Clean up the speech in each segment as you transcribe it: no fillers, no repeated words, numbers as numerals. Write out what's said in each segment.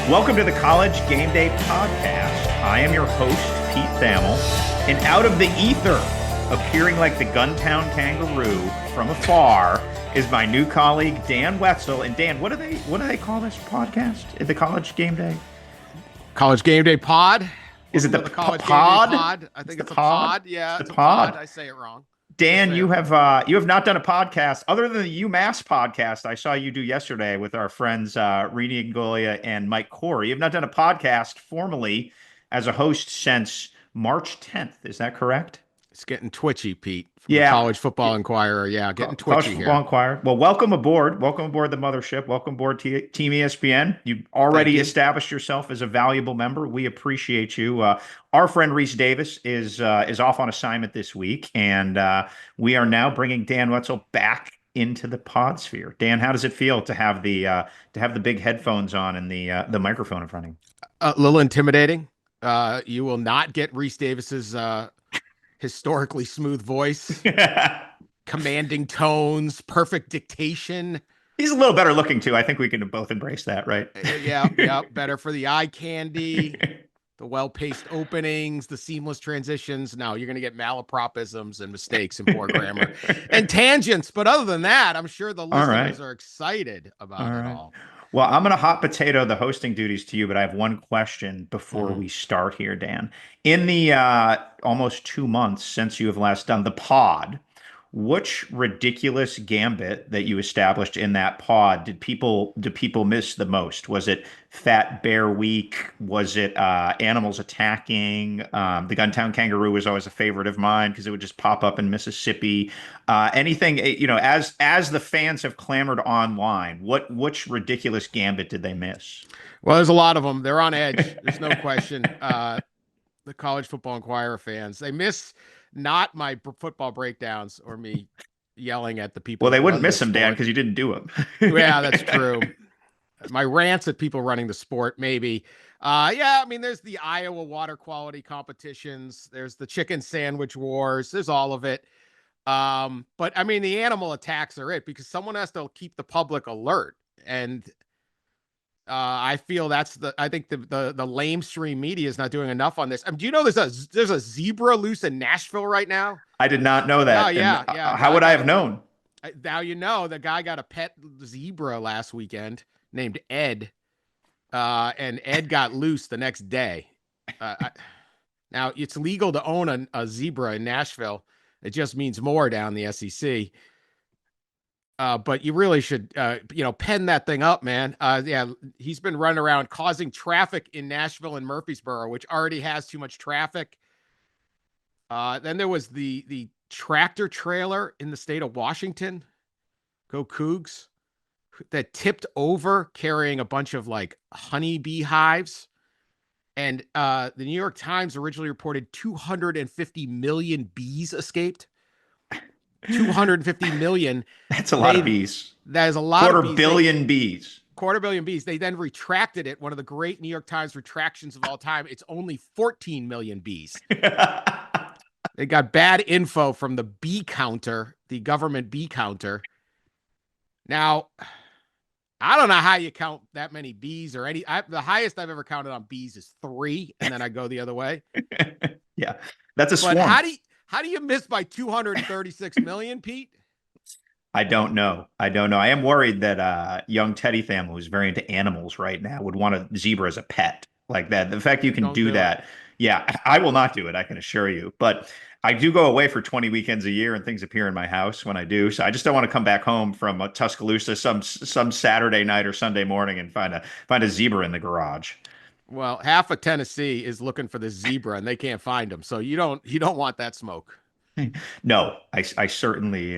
Welcome to the College Game Day podcast. I am your host, Pete Thamel, and out of the ether, appearing like the Guntown kangaroo from afar, is my new colleague, Dan Wetzel. And Dan, what do they call this podcast? The College Game Day? College Game Day pod? Is it the College pod? Game Day pod? I think it's a pod. Yeah, it's a pod. I say it wrong. Dan, you have not done a podcast other than the UMass podcast I saw you do yesterday with our friends Rini Golia and Mike Corey. You've not done a podcast formally as a host since March 10th. Is that correct? It's getting twitchy, Pete. From the College Football Inquirer. Yeah, getting twitchy College here. Football Inquirer. Well, welcome aboard. Welcome aboard the mothership. Welcome aboard Team ESPN. You've already established yourself as a valuable member. We appreciate you. Our friend Reese Davis is off on assignment this week, and we are now bringing Dan Wetzel back into the pod sphere. Dan, how does it feel to have the big headphones on and the microphone in front of you? A little intimidating. You will not get Reese Davis's historically smooth voice, commanding tones, perfect dictation. He's a little better looking too. I think we can both embrace that, right? Yeah. Better for the eye candy, the well-paced openings, the seamless transitions. No, you're going to get malapropisms and mistakes in poor grammar and tangents. But other than that, I'm sure the listeners are excited about it all. Well, I'm going to hot potato the hosting duties to you, but I have one question before we start here, Dan. In the almost 2 months since you have last done the pod, which ridiculous gambit that you established in that pod did people miss the most? Was it Fat Bear Week? Was it animals attacking? The Guntown kangaroo was always a favorite of mine because it would just pop up in Mississippi. Anything, as the fans have clamored online, which ridiculous gambit did they miss? Well, there's a lot of them. They're on edge. There's no question. The College Football Inquirer fans, they miss not my football breakdowns or me yelling at the people. Well, they wouldn't miss them, Dan, because you didn't do them. Yeah, that's true. My rants at people running the sport, maybe. There's the Iowa water quality competitions. There's the chicken sandwich wars. There's all of it. But the animal attacks are it because someone has to keep the public alert. And I feel I think the lamestream media is not doing enough on this. Do you know there's a zebra loose in Nashville right now? I did not know that. Oh, yeah. How would I have known? Now the guy got a pet zebra last weekend named Ed, and Ed got loose the next day. Now it's legal to own a zebra in Nashville. It just means more down the SEC. But you really should, pen that thing up, man. He's been running around causing traffic in Nashville and Murfreesboro, which already has too much traffic. Then there was the tractor trailer in the state of Washington, go Cougs, that tipped over carrying a bunch of honeybee hives. And the New York Times originally reported 250 million bees escaped. 250 million. That's a lot of bees. That is a lot of bees. Quarter billion bees. They then retracted it. One of the great New York Times retractions of all time. It's only 14 million bees. They got bad info from the bee counter, the government bee counter. Now, I don't know how you count that many bees or any. The highest I've ever counted on bees is 3, and then I go the other way. Yeah, that's a swarm. But how do you miss by 236 million, Pete? I don't know. I am worried that young Teddy Thamel, who's very into animals right now, would want a zebra as a pet like that. The fact you can do that. Yeah, I will not do it, I can assure you. But I do go away for 20 weekends a year and things appear in my house when I do. So I just don't want to come back home from Tuscaloosa some Saturday night or Sunday morning and find a zebra in the garage. Well, half of Tennessee is looking for the zebra and they can't find them. So you don't want that smoke. No, I certainly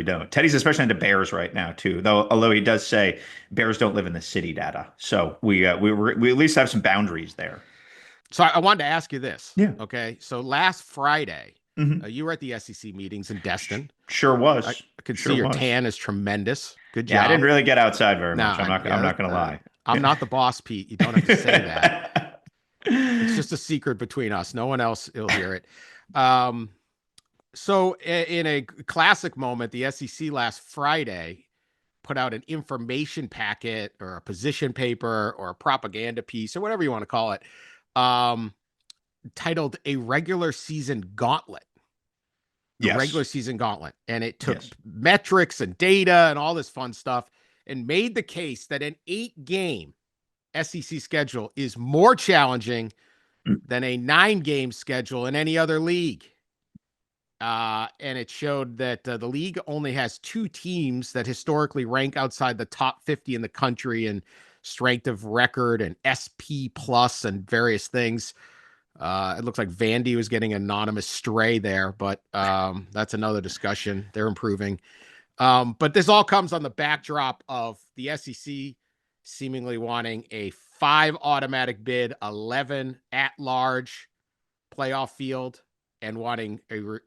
don't. Teddy's especially into bears right now too, although he does say bears don't live in the city, Data. So we at least have some boundaries there. So I wanted to ask you this. Yeah. Okay. So last Friday, you were at the SEC meetings in Destin. Sure was. I could see your tan is tremendous. Good job. Yeah, I didn't really get outside very much. I'm not going to lie. I'm not the boss, Pete. You don't have to say that. It's just a secret between us. No one else will hear it. So in a classic moment, the SEC last Friday put out an information packet or a position paper or a propaganda piece or whatever you want to call it, titled A Regular Season Gauntlet. The regular season gauntlet. And it took metrics and data and all this fun stuff and made the case that an 8-game SEC schedule is more challenging than a 9-game schedule in any other league. And it showed that the league only has 2 teams that historically rank outside the top 50 in the country in strength of record and SP plus and various things. It looks like Vandy was getting anonymous stray there, but that's another discussion. They're improving. But this all comes on the backdrop of the SEC seemingly wanting a 5 automatic bid, 11 at-large playoff field, and wanting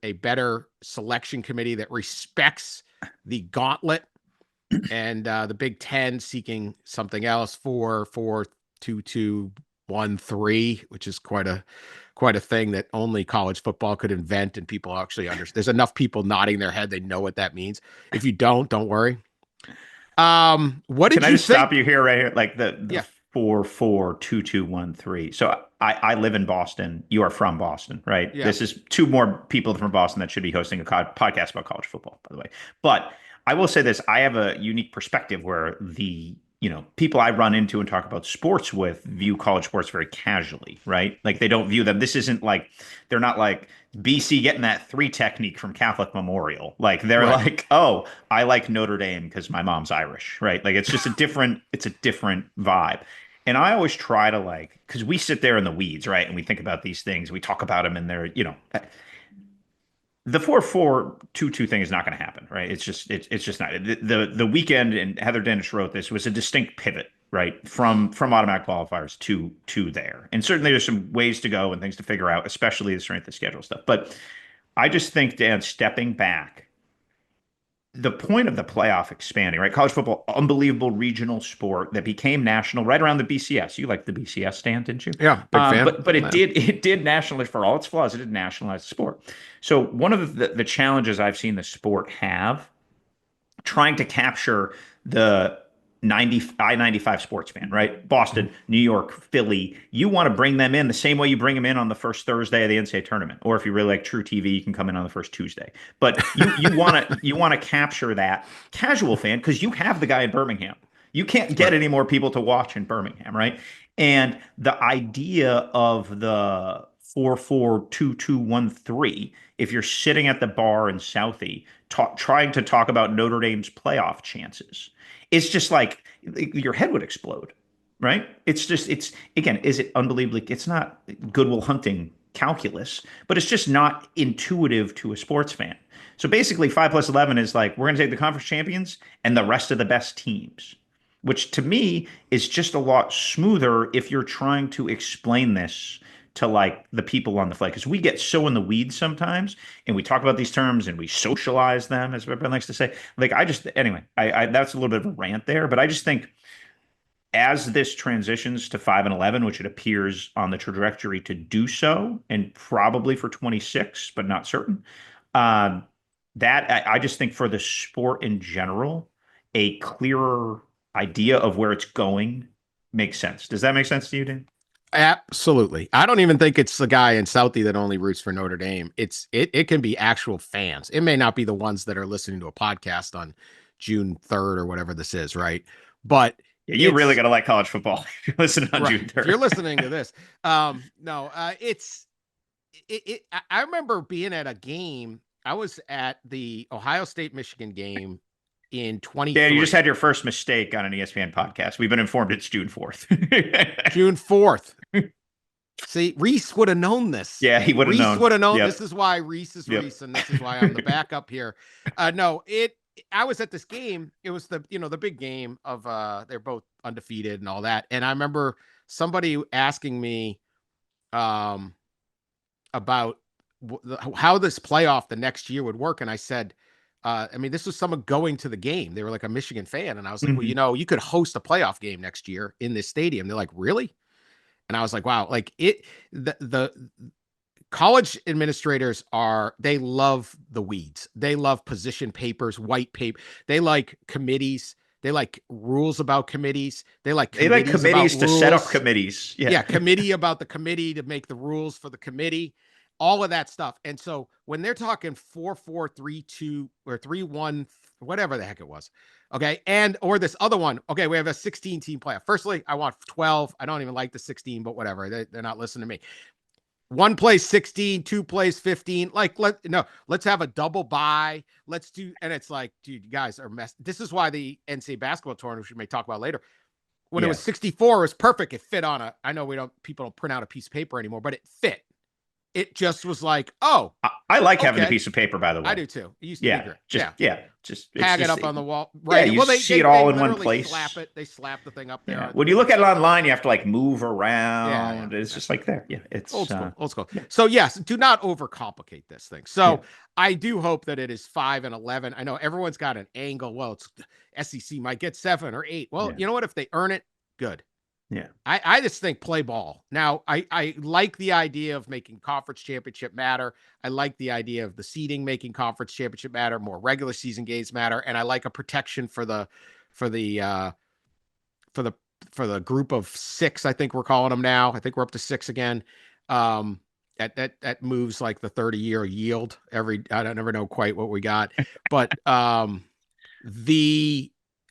a better selection committee that respects the gauntlet, and the Big Ten seeking something else for 2-2-1-3, which is quite a thing that only college football could invent, and people actually understand. There's enough people nodding their head; they know what that means. If you don't worry. What did Can I you just think? stop you here right here? Like the 4-4-2-2-1-3. So I live in Boston. You are from Boston, right? Yeah. This is 2 more people from Boston that should be hosting a podcast about college football, by the way. But I will say this: I have a unique perspective where the people I run into and talk about sports with view college sports very casually, right? Like they don't view them. This isn't like they're not like BC getting that 3 technique from Catholic Memorial. Like they're like, oh, I like Notre Dame because my mom's Irish, right? Like it's just it's a different vibe. And I always try to because we sit there in the weeds, right? And we think about these things. We talk about them and they're, the 4-4-2-2 thing is not going to happen, right? It's just not. The weekend, and Heather Dennis wrote this, was a distinct pivot, right, from automatic qualifiers to there. And certainly there's some ways to go and things to figure out, especially the strength of schedule stuff. But I just think, Dan, stepping back, the point of the playoff expanding, right? College football, unbelievable regional sport that became national right around the BCS. You liked the BCS, Stan, didn't you? Yeah, big fan. But it did nationalize, for all its flaws. It did nationalize the sport. So one of the challenges I've seen the sport have, trying to capture the I-95 sports fan, right? Boston, New York, Philly. You want to bring them in the same way you bring them in on the first Thursday of the NCAA tournament, or if you really like True TV, you can come in on the first Tuesday. But you want to capture that casual fan because you have the guy in Birmingham. You can't get any more people to watch in Birmingham, right? And the idea of the 4-4-2-2-1-3, if you're sitting at the bar in Southie trying to talk about Notre Dame's playoff chances, it's just like your head would explode, right? It's again, is it unbelievably, it's not Goodwill Hunting calculus, but it's just not intuitive to a sports fan. So basically 5+11 is like, we're going to take the conference champions and the rest of the best teams, which to me is just a lot smoother if you're trying to explain this to like the people on the fly, because we get so in the weeds sometimes and we talk about these terms and we socialize them, as everyone likes to say. Like I that's a little bit of a rant there, but I just think as this transitions to 5-11, which it appears on the trajectory to do so, and probably for 26, but not certain, that I just think for the sport in general, a clearer idea of where it's going makes sense. Does that make sense to you, Dan? Absolutely. I don't even think it's the guy in Southie that only roots for Notre Dame. It can be actual fans. It may not be the ones that are listening to a podcast on June 3rd or whatever this is, right? But you really got to like college football if you're listening on June 3rd. If you're listening to this. I remember being at a game. I was at the Ohio State-Michigan game in 2023. Yeah, you just had your first mistake on an ESPN podcast. We've been informed it's June 4th. June 4th. See, Reese would have known this. Yeah, he would have known. Reese would have known. Yep. This is why Reese is Reese, and this is why I'm the backup here. I was at this game. It was the big game of they're both undefeated and all that. And I remember somebody asking me about how this playoff the next year would work, and I said, this was someone going to the game. They were like a Michigan fan. And I was like, well, you could host a playoff game next year in this stadium. They're like, really? And I was like, wow, like the college administrators they love the weeds. They love position papers, white paper. They like committees. They like rules about committees. They like They like committees about committees to set up rules. committees. Yeah. Yeah, committee about the committee to make the rules for the committee, all of that stuff. And so when they're talking 4-4-3-2 or 3-1, whatever the heck it was, okay, and or this other one, okay, we have a 16 team playoff. Firstly, I want 12. I don't even like the 16, but whatever. They're not listening to me. One plays 16, two plays 15. Like, let's have a double bye. Let's do, and it's like, dude, you guys are messed. This is why the NCAA basketball tournament, which we may talk about later, when it was 64, it was perfect. It fit on I know people don't print out a piece of paper anymore, but it fit. It just was like, oh, I like having a piece of paper, by the way. I do too. It used to be great. Just hag it up on the wall. Right. Yeah, you see it all in one place. They slap the thing up there. Yeah. When you look at it online, you have to like move around. It's just like there. Yeah. It's old school. Yeah. So yes, do not overcomplicate this thing. So I do hope that it is 5-11. I know everyone's got an angle. Well, it's SEC might get 7 or 8. Well, you know what? If they earn it, good. Yeah. I just think play ball. Now, I like the idea of making conference championship matter. I like the idea of the seeding making conference championship matter, more regular season games matter, and I like a protection for the group of 6, I think we're calling them now. I think we're up to 6 again. That moves like the 30-year yield I don't never know quite what we got. But although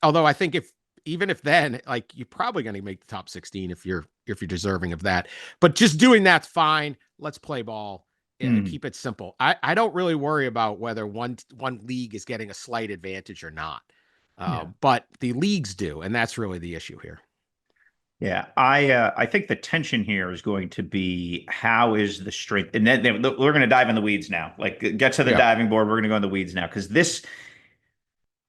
I think even if then, like, you're probably going to make the top 16 if you're deserving of that. But just doing that's fine. Let's play ball and keep it simple. I don't really worry about whether one league is getting a slight advantage or not. But the leagues do, and that's really the issue here. Yeah, I think the tension here is going to be how is the strength, and then we're going to dive in the weeds now. Like, get to the diving board. We're going to go in the weeds now because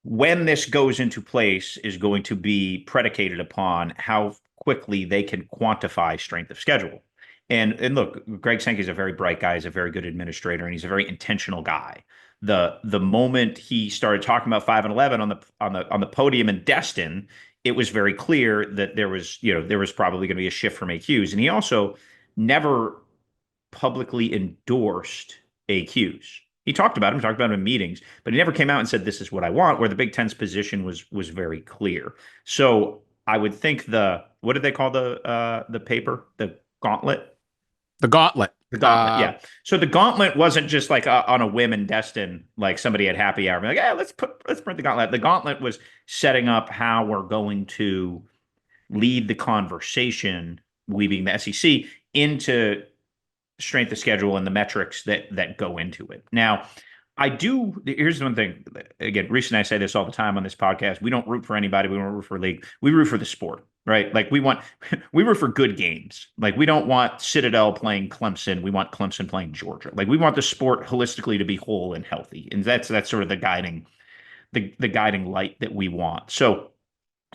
when this goes into place is going to be predicated upon how quickly they can quantify strength of schedule. And look, Greg Sankey's a very bright guy. He's a very good administrator, and he's a very intentional guy. The moment he started talking about 5-11 on the podium in Destin, it was very clear that there was probably going to be a shift from AQs. And he also never publicly endorsed AQs. He talked about them in meetings, but he never came out and said, this is what I want, where the Big Ten's position was very clear. So I would think what did they call the paper? The gauntlet? The gauntlet. The gauntlet, yeah. So the gauntlet wasn't just like on a whim in Destin, like somebody had happy hour, like, yeah, let's print the gauntlet. The gauntlet was setting up how we're going to lead the conversation, we being the SEC, into strength of schedule and the metrics that go into it. Now, here's one thing. Again, Reese and I say this all the time on this podcast. We don't root for anybody. We don't root for a league. We root for the sport, right? Like we root for good games. Like we don't want Citadel playing Clemson. We want Clemson playing Georgia. Like we want the sport holistically to be whole and healthy. And that's sort of the guiding light that we want. So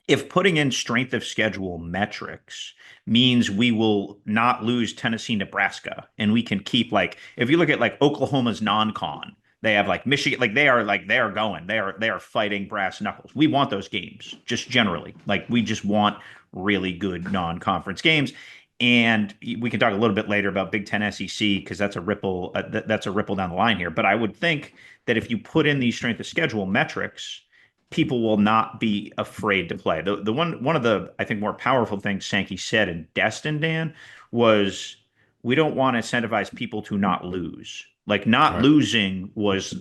if putting in strength of schedule metrics means we will not lose Tennessee, Nebraska, and we can keep, like, if you look at like Oklahoma's non-con, they have like Michigan, like they are fighting brass knuckles. We want those games just generally. Like we just want really good non-conference games. And we can talk a little bit later about Big Ten SEC because that's a ripple down the line here. But I would think that if you put in these strength of schedule metrics, people will not be afraid to play. One of the, I think, more powerful things Sankey said in Destin, Dan, was we don't want to incentivize people to not lose. Like losing was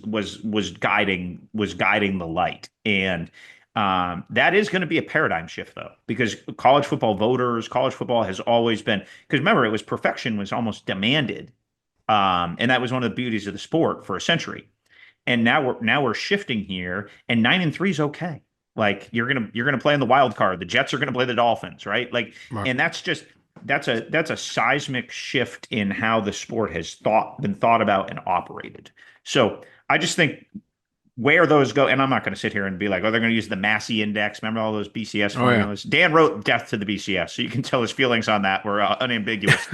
guiding the light. And that is going to be a paradigm shift, though, because college football has always been, because remember, it was perfection was almost demanded. And that was one of the beauties of the sport for a century. And now we're shifting here, and 9-3 is okay. Like you're gonna play in the wild card. The Jets are gonna play the Dolphins, right? Like, and that's a seismic shift in how the sport has been thought about and operated. So I just think where those go, and I'm not going to sit here and be like, oh, they're going to use the Massey Index. Remember all those BCS formulas? Yeah. Dan wrote death to the BCS, so you can tell his feelings on that were unambiguous.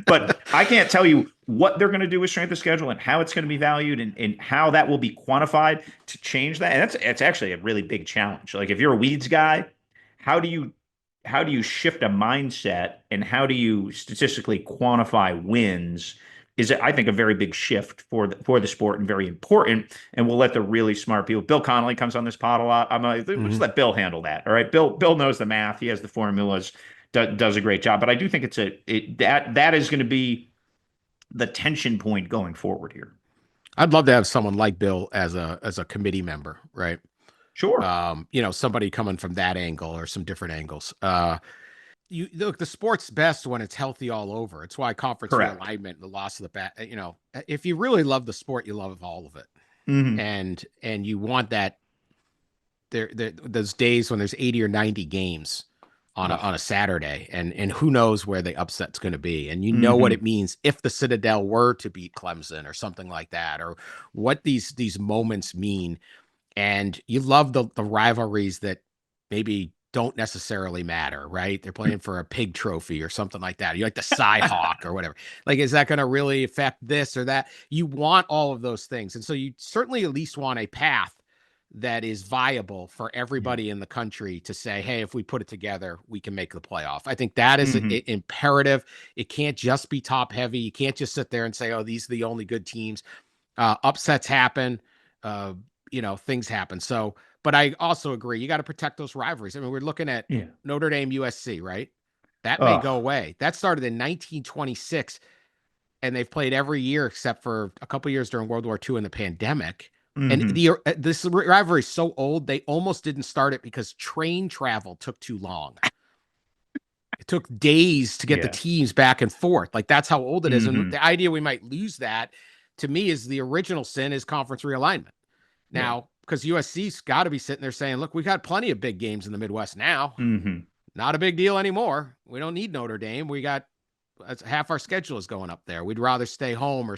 But I can't tell you what they're going to do with strength of schedule and how it's going to be valued and how that will be quantified to change that. And it's actually a really big challenge. Like if you're a weeds guy, how do you shift a mindset and how do you statistically quantify wins is, I think, a very big shift for the sport and very important. And we'll let the really smart people. Bill Connolly comes on this pod a lot. I'm like, we'll just Mhm. let Bill handle that. All right, Bill knows the math. He has the formulas. Does a great job. But I do think that is going to be the tension point going forward here. I'd love to have someone like Bill as a committee member, right? Sure. Somebody coming from that angle or some different angles. You look, the sport's best when it's healthy all over. It's why conference Correct. realignment, the loss of the bat, if you really love the sport, you love all of it. Hmm. And you want that those days when there's 80 or 90 games on Oh. a Saturday, and who knows where the upset's going to be, and you know what Hmm. it means if the Citadel were to beat Clemson or something like that, or what these moments mean. And you love the rivalries that maybe don't necessarily matter, right? They're playing for a pig trophy or something like that. You like the Cy Hawk or whatever. Like, is that going to really affect this or that? You want all of those things. And so you certainly at least want a path that is viable for Yeah. everybody in the country to say, hey, if we put it together, we can make the playoff. I think that is Hmm. imperative. It can't just be top heavy. You can't just sit there and say, oh, these are the only good teams. Upsets happen. Uh, things happen. So, but I also agree, you got to protect those rivalries. I mean, we're looking at Yeah. Notre Dame USC, right? That may go Oh. away. That started in 1926, and they've played every year except for a couple years during World War II and the pandemic. And Hmm. this rivalry is so old, they almost didn't start it because train travel took too long. It took days to get the Yeah. teams back and forth. Like, that's how old it is. And Hmm. the idea we might lose that, to me, is the original sin is conference realignment. Yeah. Now, because USC's got to be sitting there saying, look, we got plenty of big games in the Midwest now. Hmm. Not a big deal anymore. We don't need Notre Dame. We got half our schedule is going up there. We'd rather stay home or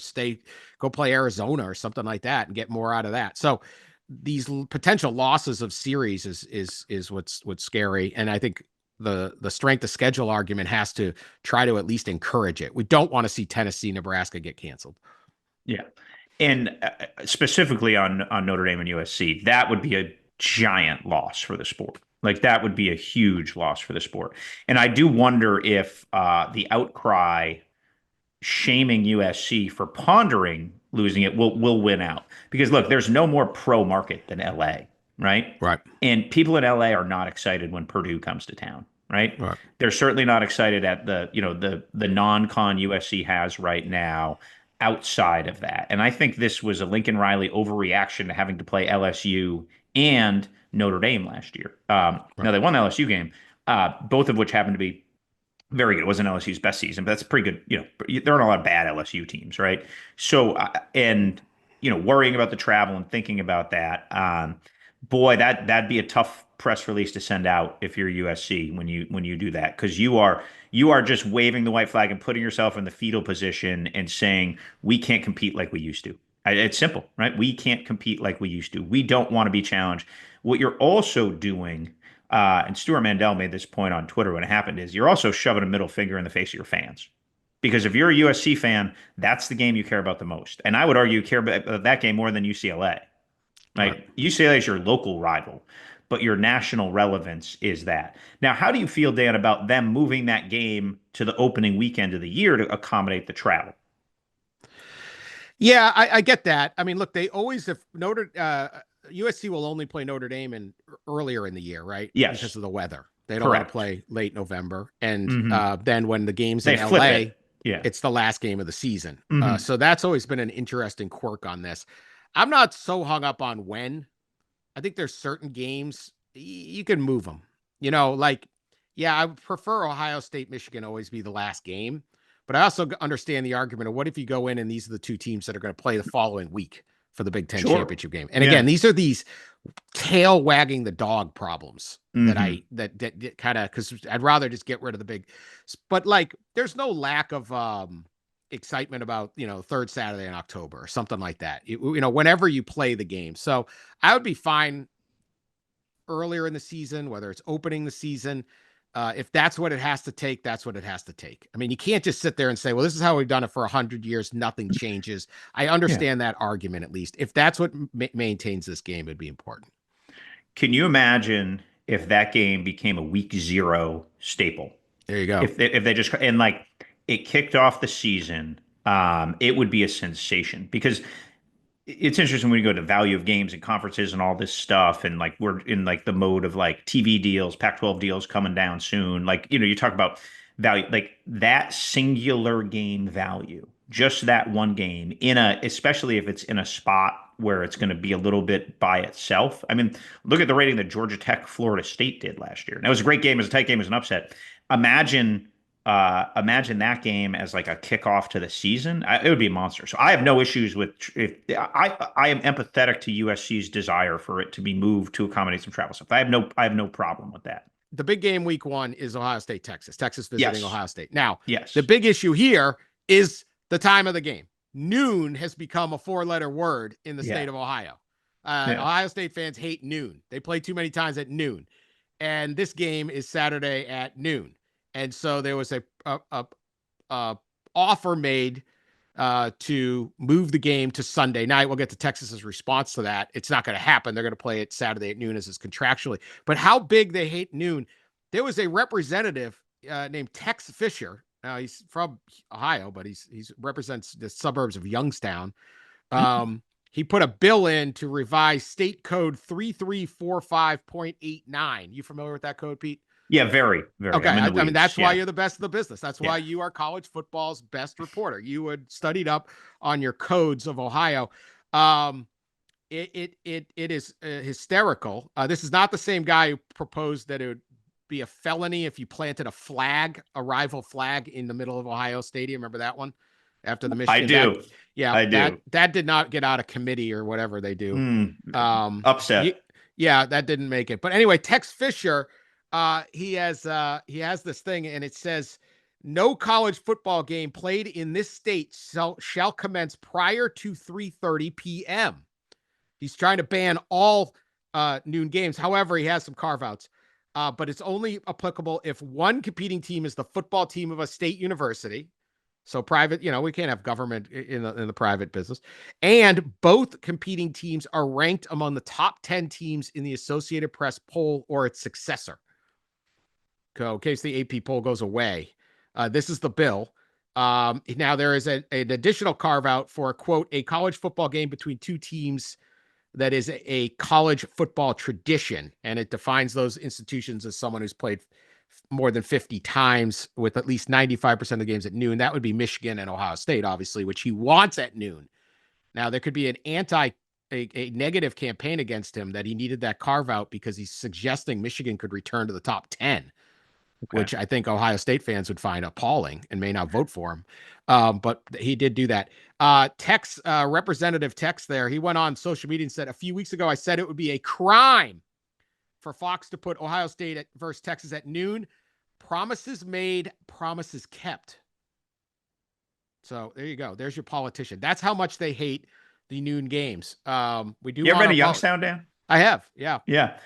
go play Arizona or something like that and get more out of that. So these potential losses of series is what's scary. And I think the strength of schedule argument has to try to at least encourage it. We don't want to see Tennessee, Nebraska get canceled. Yeah. And specifically on Notre Dame and USC, that would be a giant loss for the sport. Like that would be a huge loss for the sport. And I do wonder if the outcry shaming USC for pondering losing it will win out. Because look, there's no more pro market than LA, right? Right. And people in LA are not excited when Purdue comes to town, right? Right. They're certainly not excited at the non-con USC has right now outside of that. And I think this was a Lincoln Riley overreaction to having to play LSU and Notre Dame last year. Right. Now they won the LSU game, both of which happened to be very good. It wasn't LSU's best season, but that's pretty good. There aren't a lot of bad LSU teams, right? So, and worrying about the travel and thinking about that, boy, that'd be a tough press release to send out if you're USC when you do that, because you are just waving the white flag and putting yourself in the fetal position and saying we can't compete like we used to. It's simple, right? We can't compete like we used to. We don't want to be challenged. What you're also doing and Stuart Mandel made this point on Twitter when it happened, is you're also shoving a middle finger in the face of your fans. Because if you're a USC fan, that's the game you care about the most. And I would argue you care about that game more than UCLA. Right. Right? UCLA is your local rival, but your national relevance is that. Now, how do you feel, Dan, about them moving that game to the opening weekend of the year to accommodate the travel? Yeah, I get that. I mean, look, they always, if USC will only play Notre Dame earlier in the year, right? Because Yes, of the weather. They don't want to correct. play late November. And Hmm. then when the game's They in flip LA, it. Yeah. it's the last game of the season. Hmm. So that's always been an interesting quirk on this. I'm not so hung up on when. I think there's certain games you can move them. Like, yeah, I would prefer Ohio State, Michigan always be the last game, but I also understand the argument of what if you go in and these are the two teams that are going to play the following week for the Big Ten Sure. championship game. And again, Yeah. these are these tail wagging the dog problems that Hmm. I that kind of, because I'd rather just get rid of the big, but like there's no lack of excitement about third Saturday in October or something like that. Whenever you play the game, so I would be fine earlier in the season, whether it's opening the season. If that's what it has to take, that's what it has to take. I mean, you can't just sit there and say, well, this is how we've done it for 100 years. Nothing changes. I Yeah. understand that argument, at least. If that's what maintains this game, it'd be important. Can you imagine if that game became a week zero staple? There you go. If they just and like it kicked off the season, it would be a sensation because it's interesting when you go to value of games and conferences and all this stuff, and like we're in like the mode of like TV deals, Pac-12 deals coming down soon. Like, you talk about value, like that singular game value, just that one game especially if it's in a spot where it's going to be a little bit by itself. I mean, look at the rating that Georgia Tech, Florida State did last year. And it was a great game, it was a tight game, it was an upset. Imagine imagine that game as like a kickoff to the season. It would be a monster. So I have no issues with if I am empathetic to USC's desire for it to be moved to accommodate some travel stuff. I have no problem with that. The big game week 1 is Ohio State, Texas. Texas visiting Ohio State. Now, yes, the big issue here is the time of the game. Noon has become a 4-letter word in the state of Ohio. Ohio State fans hate noon. They play too many times at noon. And this game is Saturday at noon. And so there was a offer made to move the game to Sunday night. We'll get to Texas's response to that. It's not going to happen. They're going to play it Saturday at noon as is contractually. But how big they hate noon. There was a representative named Tex Fisher. Now he's from Ohio, but he's represents the suburbs of Youngstown. He put a bill in to revise state code 3345.89. You familiar with that code, Pete? Yeah, very, very. Okay. I mean, that's why you're the best of the business. That's why you are college football's best reporter. You had studied up on your codes of Ohio. It is hysterical. This is not the same guy who proposed that it would be a felony if you planted a rival flag in the middle of Ohio Stadium. Remember that one? After the Michigan. I do. I do. That did not get out of committee or whatever they do. Upset. That didn't make it. But anyway, Tex Fisher, he has this thing, and it says no college football game played in this state shall commence prior to 3:30 p.m. He's trying to ban all noon games. However, he has some carve-outs. But it's only applicable if one competing team is the football team of a state university. So private, we can't have government in the private business. And both competing teams are ranked among the top 10 teams in the Associated Press poll or its successor. In case the AP poll goes away. This is the bill. Now there is an additional carve out for, quote, a college football game between two teams that is a college football tradition. And it defines those institutions as someone who's played more than 50 times with at least 95% of the games at noon. That would be Michigan and Ohio State, obviously, which he wants at noon. Now, there could be a negative campaign against him that he needed that carve out because he's suggesting Michigan could return to the top 10, which I think Ohio State fans would find appalling and may not vote for him. But he did do that. Representative Tex there, he went on social media and said, a few weeks ago, I said it would be a crime for Fox to put Ohio State versus Texas at noon. Promises made, promises kept. So there you go. There's your politician. That's how much they hate the noon games. We do. You ever been to Youngstown, Dan? I have. Yeah. Yeah.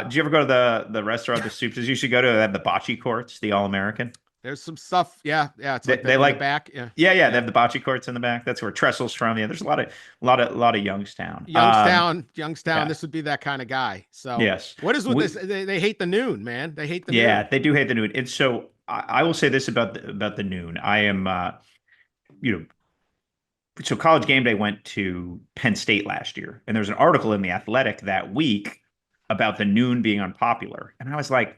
Did you ever go to the restaurant, the soups you should go to? They have the bocce courts, the All-American. There's some stuff. Yeah. Yeah. It's like they like the back. Yeah. Yeah. They have the bocce courts in the back. That's where Tressel's from. Yeah. There's a lot of Youngstown. Youngstown. This would be that kind of guy. So yes. What is with this? They hate the noon, man. They hate the noon. Yeah, they do hate the noon. And so I will say this about the noon. I am, so College Game Day went to Penn State last year, and there was an article in The Athletic that week about the noon being unpopular. And I was like,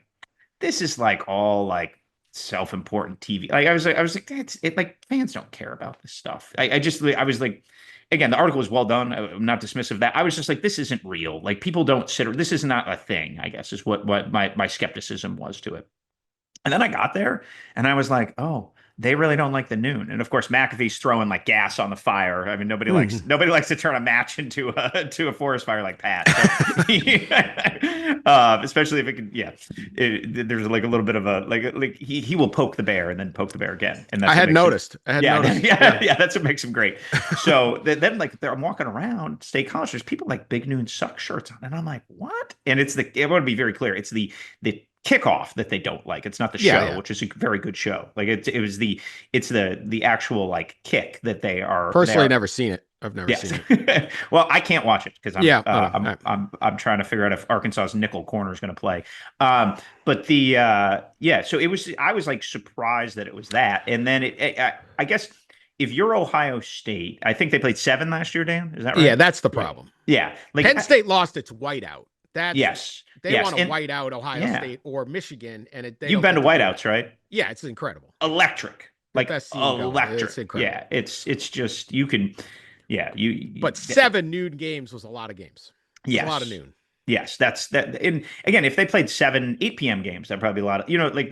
this is like all like self-important TV. Like I was like, like fans don't care about this stuff. I was like, again, the article was well done. I'm not dismissive of that. I was just like, this isn't real. Like people don't this is not a thing, I guess, is what my skepticism was to it. And then I got there and I was like, oh, they really don't like the noon. And of course, McAfee's throwing like gas on the fire. I mean, nobody likes to turn a match into a forest fire like Pat. So, especially if it can, there's like a little bit of a like he will poke the bear and then poke the bear again. And that's I had noticed. That's what makes him great. So then like I'm walking around State College, there's people like Big Noon Suck shirts on, and I'm like, what? And I want to be very clear. It's the kickoff that they don't like. It's not the show, which is a very good show. Like it's the actual like kick that they are. Personally, never seen it. I've never seen it. Well, I can't watch it because I'm trying to figure out if Arkansas's nickel corner is going to play. But so I was like surprised that it was that, and then I guess if you're Ohio State, I think they played 7 last year, Dan. Is that right? Yeah, that's the problem. Yeah. Like Penn State lost its whiteout. Yes. They Yes. want to white out Ohio Yeah. State or Michigan, and they You've don't been to get do whiteouts, it. right? Yeah, it's incredible. Electric. The Like best scene going. electric. It's incredible. Yeah. It's just you can. Yeah. But 7 noon games was a lot of games. Yes. A lot of noon. Yes, that's that. And again, if they played 7, 8 p.m. games, that'd probably be a lot of, like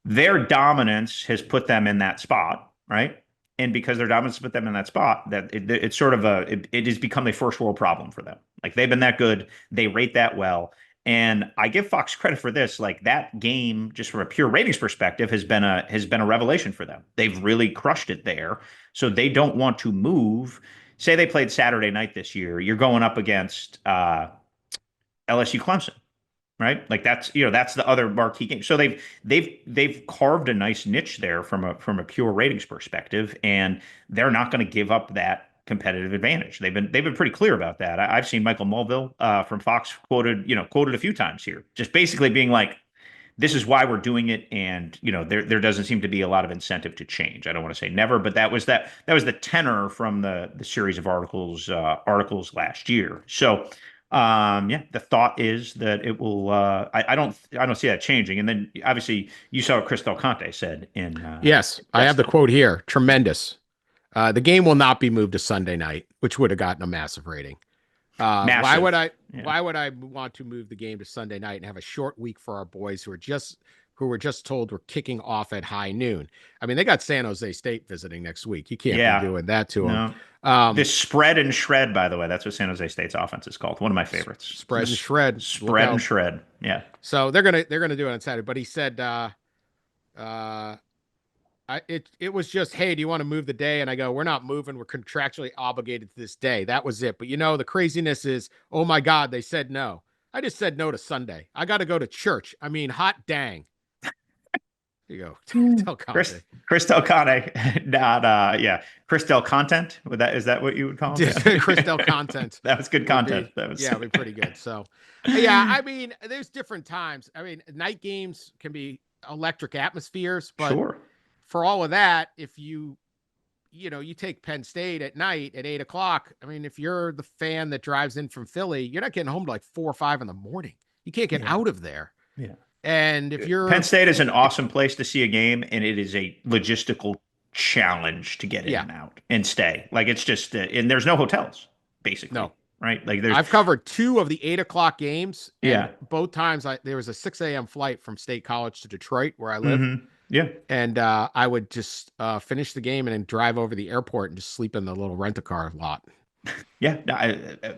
their dominance has put them in that spot, right? And because their dominance put them in that spot, that it's sort of it has become a first world problem for them. Like they've been that good, they rate that well. And I give Fox credit for this. Like that game, just from a pure ratings perspective, has been a revelation for them. They've really crushed it there. So they don't want to move. Say they played Saturday night this year, you're going up against LSU Clemson, right? Like that's the other marquee game. So they've carved a nice niche there from a pure ratings perspective, and they're not going to give up that competitive advantage. They've been pretty clear about that. I've seen Michael Mulvill from Fox quoted a few times here, just basically being like, this is why we're doing it, and there doesn't seem to be a lot of incentive to change. I don't want to say never, but that was the tenor from the series of articles last year. So the thought is that it will. I don't see that changing. And then obviously you saw what Chris Del Conte said in. Yes, I have the quote here. Tremendous. The game will not be moved to Sunday night, which would have gotten a massive rating. Why would I want to move the game to Sunday night and have a short week for our boys who were just told we're kicking off at high noon? I mean, they got San Jose State visiting next week. You can't be doing that to them. This spread and shred, by the way, that's what San Jose State's offense is called. One of my favorites. Spread and shred. Spread and shred. Yeah. So they're gonna do it on Saturday. But he said, it was just, hey, do you want to move the day? And I go, we're not moving. We're contractually obligated to this day. That was it. But the craziness is, oh my God, they said no. I just said no to Sunday. I got to go to church. I mean, hot dang. There you go. Del Conte. Chris Del Conte, not Chris Del Content. Is that what you would call him? Chris Del Content. That was good content. It'd be pretty good. So yeah, I mean, there's different times. I mean, night games can be electric atmospheres, but sure. For all of that, if you take Penn State at night at 8:00, I mean, if you're the fan that drives in from Philly, you're not getting home to like 4 or 5 in the morning. You can't get out of there. Yeah. And if you're Penn State is an awesome place to see a game, and it is a logistical challenge to get in and out and stay. Like it's just, and there's no hotels, basically. No. Right. Like I've covered 2 of the 8:00 games. Yeah. Both times there was a 6 a.m. flight from State College to Detroit, where I live. Mm-hmm. Yeah. And I would just finish the game and then drive over the airport and just sleep in the little rent-a-car lot. Yeah.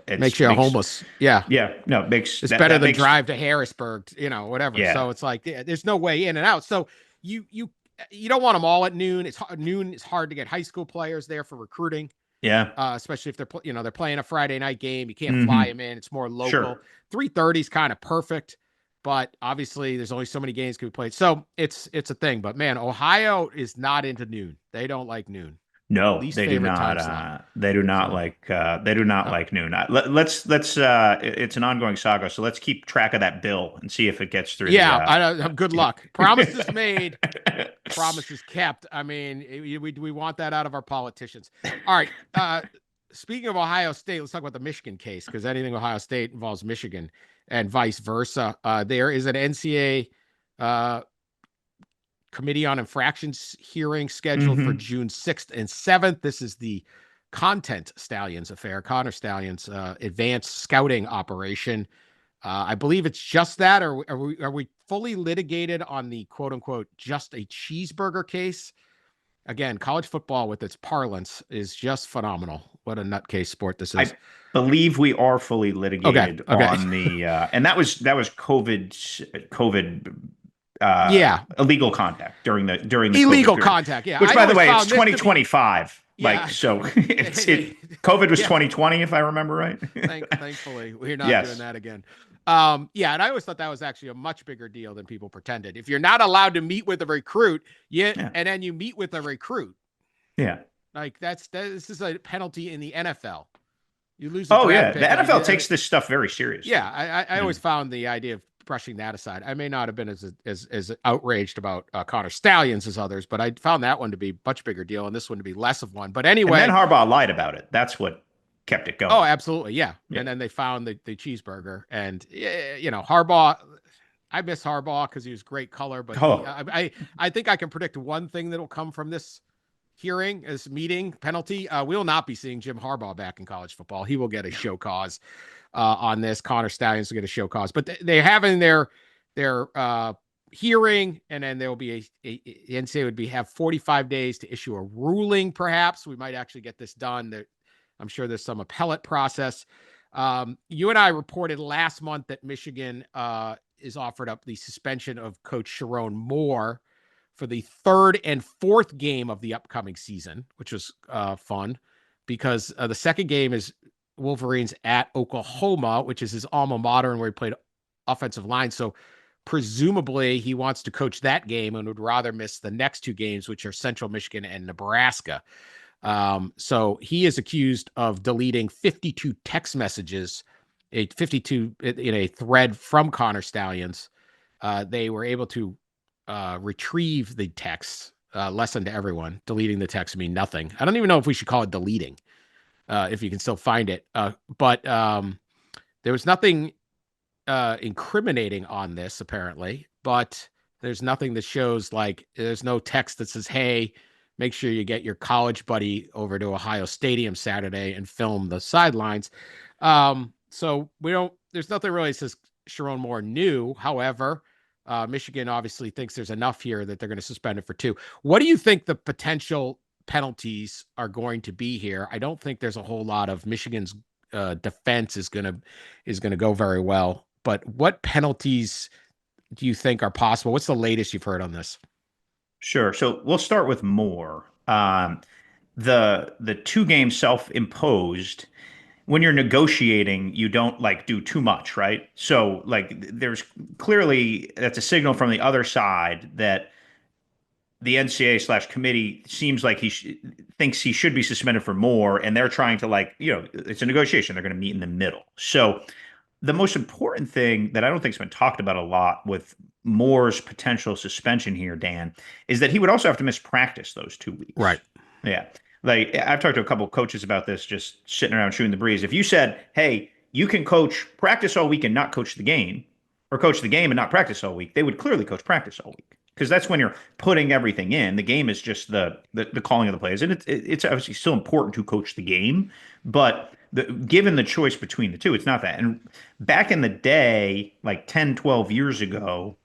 Makes you homeless. Yeah. Yeah. No, it's better than drive to Harrisburg, whatever. Yeah. So it's like, there's no way in and out. So you don't want them all at noon. Noon is hard to get high school players there for recruiting. Yeah. Especially if they're playing a Friday night game. You can't fly them in. It's more local. Sure. 3:30 is kind of perfect. But obviously, there's only so many games can be played. So it's a thing. But man, Ohio is not into noon. They don't like noon. No, they do not. They do not like noon. Let's it's an ongoing saga. So let's keep track of that bill and see if it gets through. Yeah, good luck. Promises made, promises kept. I mean, we want that out of our politicians. All right. Speaking of Ohio State, let's talk about the Michigan case, because anything Ohio State involves Michigan and vice versa. There is an NCAA Committee on Infractions hearing scheduled for June 6th and 7th. This is the Content Stalions affair, Connor Stalions advanced scouting operation. I believe it's just that, or are we fully litigated on the quote unquote just a cheeseburger case? Again, college football with its parlance is just phenomenal. What a nutcase sport this is. I believe we are fully litigated on the and that was COVID illegal contact during the illegal contact, yeah. Which, by the way, it's 2025. Like, so COVID was 2020, if I remember right. Thankfully, we're not doing that again. And I always thought that was actually a much bigger deal than people pretended. If you're not allowed to meet with a recruit, and then you meet with a recruit, like this is a penalty in the NFL. You lose. The NFL takes this stuff very serious. Yeah, I always found the idea of brushing that aside, I may not have been as outraged about Connor Stalions as others, but I found that one to be much bigger deal and this one to be less of one. But And then anyway, Harbaugh lied about it. That's what kept it oh, going. absolutely, yeah. Yeah. And then they found the cheeseburger, and Harbaugh. I miss Harbaugh because he was great color, but Oh, I think I can predict one thing that'll come from this hearing, this meeting penalty. We will not be seeing Jim Harbaugh back in college football. He will get a show cause on this. Connor Stalions will get a show cause, but they're having their hearing, and then there will be the NCAA would have 45 days to issue a ruling. Perhaps we might actually get this done. I'm sure there's some appellate process. You and I reported last month that Michigan is offered up the suspension of Coach Sharon Moore for the third and fourth game of the upcoming season, which was fun because the second game is Wolverines at Oklahoma, which is his alma mater and where he played offensive line. So presumably he wants to coach that game and would rather miss the next two games, which are Central Michigan and Nebraska. So he is accused of deleting 52 text messages, 52 in a thread from Connor Stalions. They were able to retrieve the text. Lesson to everyone: deleting the text mean nothing. I don't even know if we should call it deleting, if you can still find it. But there was nothing incriminating on this apparently, but there's nothing that shows, like, there's no text that says, hey, make sure you get your college buddy over to Ohio Stadium Saturday and film the sidelines. So there's nothing really that says Sharon Moore knew. However, Michigan obviously thinks there's enough here that they're going to suspend it for 2. What do you think the potential penalties are going to be here? I don't think there's a whole lot of Michigan's defense is going to go very well, but what penalties do you think are possible? What's the latest you've heard on this? sure. So we'll start with Moore. The 2 game self-imposed. When you're negotiating, you don't like do too much, right? So like there's clearly that's a signal from the other side that the NCAA/committee seems like thinks he should be suspended for more, and they're trying to it's a negotiation. They're going to meet in the middle. So the most important thing that I don't think has been talked about a lot with Moore's potential suspension here, Dan, is that he would also have to miss practice those 2 weeks. Right. Yeah. Like I've talked to a couple of coaches about this, just sitting around shooting the breeze. If you said, hey, you can coach practice all week and not coach the game, or coach the game and not practice all week, they would clearly coach practice all week. Because that's when you're putting everything in. The game is just the calling of the plays. And it's obviously still important to coach the game, but given the choice between the two, it's not that. And back in the day, like 10, 12 years ago,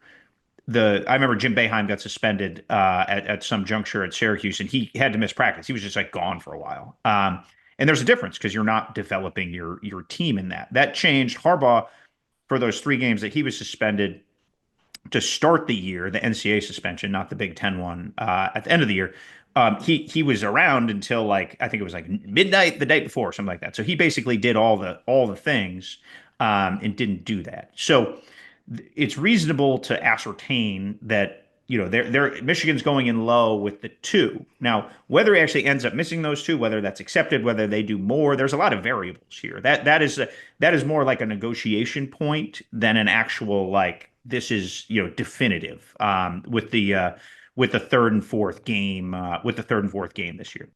I remember Jim Boeheim got suspended at some juncture at Syracuse, and he had to miss practice. He was just like gone for a while. And there's a difference because you're not developing your team in that. That changed. Harbaugh, for those 3 games that he was suspended to start the year, the NCAA suspension, not the Big Ten one, at the end of the year, he was around until like I think it was like midnight the day before, something like that. So he basically did all the things and didn't do that. So it's reasonable to ascertain that they're Michigan's going in low with the 2. Now, whether he actually ends up missing those 2, whether that's accepted, whether they do more, there's a lot of variables here. That is more like a negotiation point than an actual like this is definitive with the third and fourth game this year.